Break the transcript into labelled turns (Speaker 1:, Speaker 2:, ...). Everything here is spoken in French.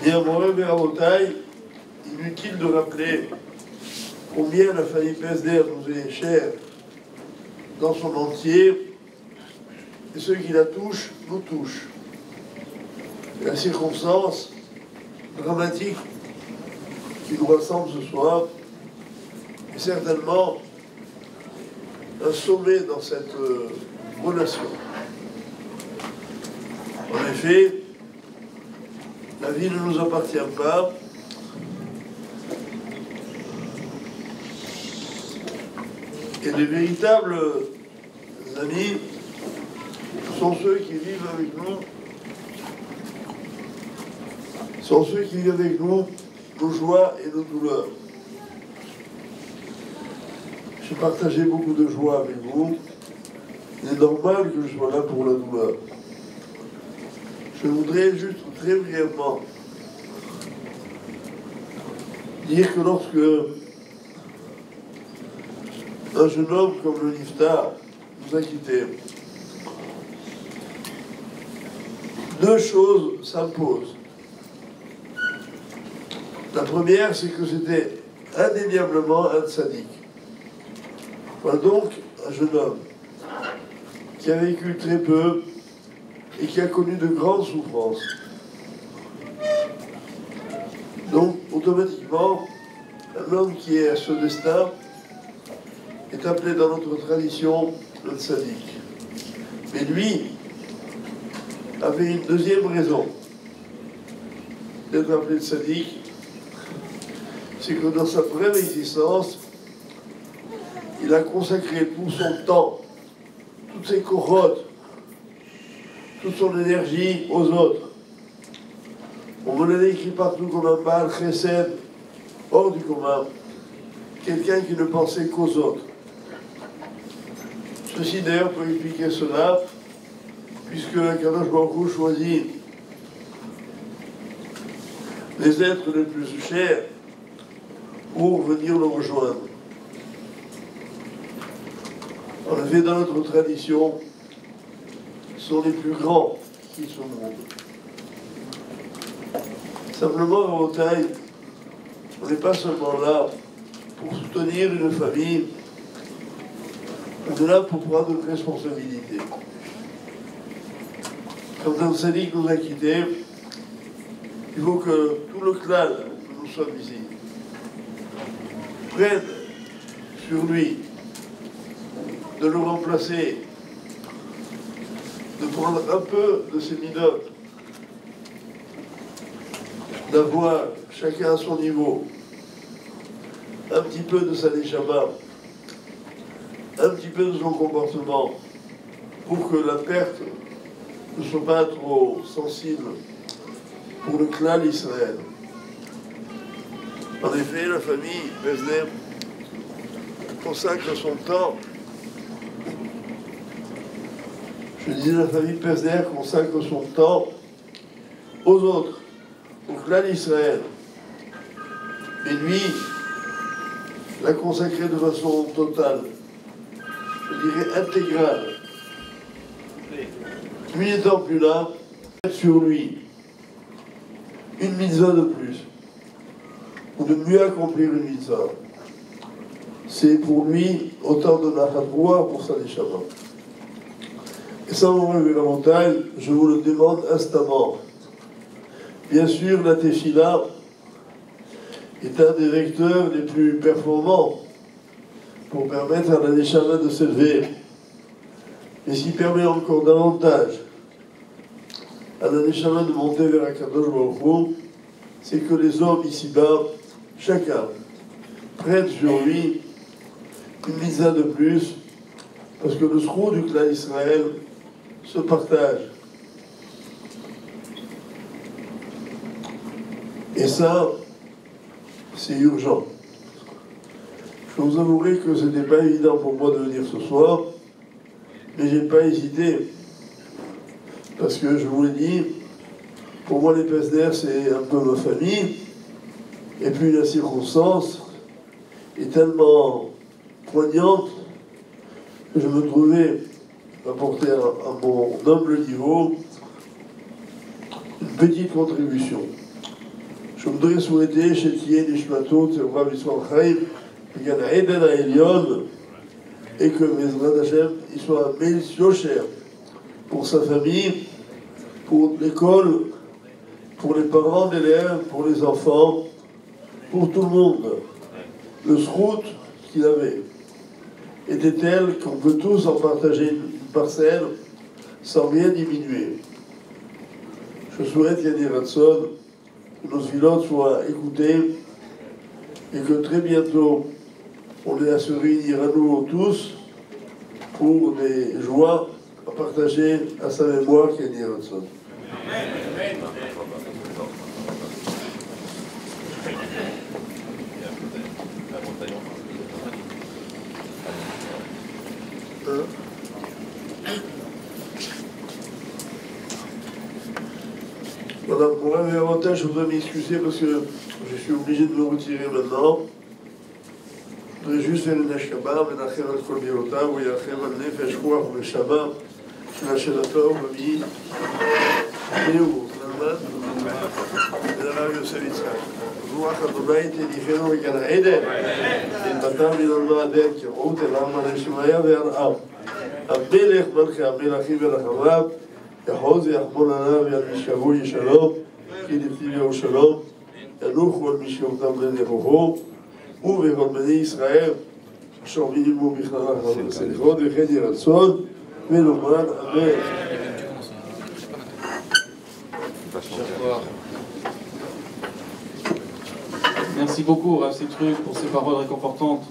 Speaker 1: Néanmoins, Béramotaille, inutile de rappeler combien la famille Pesder nous est chère dans son entier, et ceux qui la touchent nous touchent. La circonstance dramatique qui nous rassemble ce soir est certainement un sommet dans cette relation. En effet, la vie ne nous appartient pas. Et les véritables amis sont ceux qui vivent avec nous, nos joies et nos douleurs. J'ai partagé beaucoup de joie avec vous. Il est normal que je sois là pour la douleur. Je voudrais juste très brièvement dire que lorsque un jeune homme comme le Niftar nous a quittés, deux choses s'imposent. La première, c'est que c'était indéniablement un tzaddik. Voilà donc un jeune homme qui a vécu très peu et qui a connu de grandes souffrances. Donc, automatiquement, un homme qui est à ce destin est appelé dans notre tradition le tzaddik. Mais lui avait une deuxième raison d'être appelé tzaddik, c'est que dans sa brève existence, il a consacré tout son temps, toutes ses corottes, toute son énergie aux autres. On me l'a décrit partout comme un Baal Chesed, hors du commun, quelqu'un qui ne pensait qu'aux autres. Ceci d'ailleurs peut expliquer cela, puisque Kadosh Baruch Hu choisit les êtres les plus chers pour venir le rejoindre. En effet, dans notre tradition, ce sont les plus grands qui sont au monde. Simplement, en Bretagne, on n'est pas seulement là pour soutenir une famille, on est là pour prendre une responsabilité. Quand un tzaddik nous a quittés, il faut que tout le clan que nous sommes ici prenne sur lui de le remplacer, de prendre un peu de ses midotes, d'avoir chacun à son niveau un petit peu de sa neshama, un petit peu de son comportement, pour que la perte ne soit pas trop sensible pour le clan d'Israël. En effet, la famille Pesder consacre son temps. Je disais, la famille Pesder consacre son temps aux autres, au clan d'Israël. Mais lui l'a consacré de façon totale, je dirais intégrale. Lui n'étant plus là, sur lui une mitzvah de plus, ou de mieux accomplir une mitzvah. C'est pour lui autant de nachat pour sa neshama. Et sans vous relever la montagne, je vous le demande instamment. Bien sûr, la tefila est un des vecteurs les plus performants pour permettre à la neshama de s'élever. Mais ce qui permet encore davantage à la neshama de monter vers Akadosh Baruch Hu, c'est que les hommes ici-bas, chacun, prenne sur lui une mitzvah de plus, parce que le sroud du clan d'Israël se partage. Et ça, c'est urgent. Je vous avouerai que ce n'était pas évident pour moi de venir ce soir, mais je n'ai pas hésité. Parce que je vous l'ai dit, pour moi les Pesder c'est un peu ma famille, et puis la circonstance est tellement poignante que je me trouvais apporter à mon humble niveau une petite contribution. Je voudrais souhaiter chez Tien et Shmatot, Rav Yisrael Chaim, Gan Eden Elyon, et que Bezrat Hashem, il soit un Meis Yosher pour sa famille, pour l'école, pour les parents d'élèves, pour les enfants, pour tout le monde. Le srout qu'il avait était tel qu'on peut tous en partager une parcelle sans rien diminuer. Je souhaite, Yanni Ratson, que nos vilotes soient écoutées et que très bientôt on ait à se réunir à nouveau tous pour des joies à partager à sa mémoire, Yanni Ratson. Madame, pour un avantage, je voudrais m'excuser parce que je suis obligé de me retirer maintenant. Je voudrais juste faire une ashkaba, Menachem al kol birotav, ou Yachem al nefesh ruach v'shama, Menachem atov, Mami, Léo, Zalman, Menachem Yosef Yitzhak. רוח אדוני תניחנו בגן העדן, נתתם מן העדן כראות אל עם הנשמיה והרעם. המלך מלכי המלכים ולחמיו, יחוז ויחמול עליו ועל משכבו ישלום, כי נתיביהו שלום, ינוחו על משכבותם לנכוחו, ובכל בני ישראל, אשר מינימו בכללם לכבוד וכן יהי רצון, ולומר אמן.
Speaker 2: Merci beaucoup, Rav Citruc, pour ces paroles réconfortantes.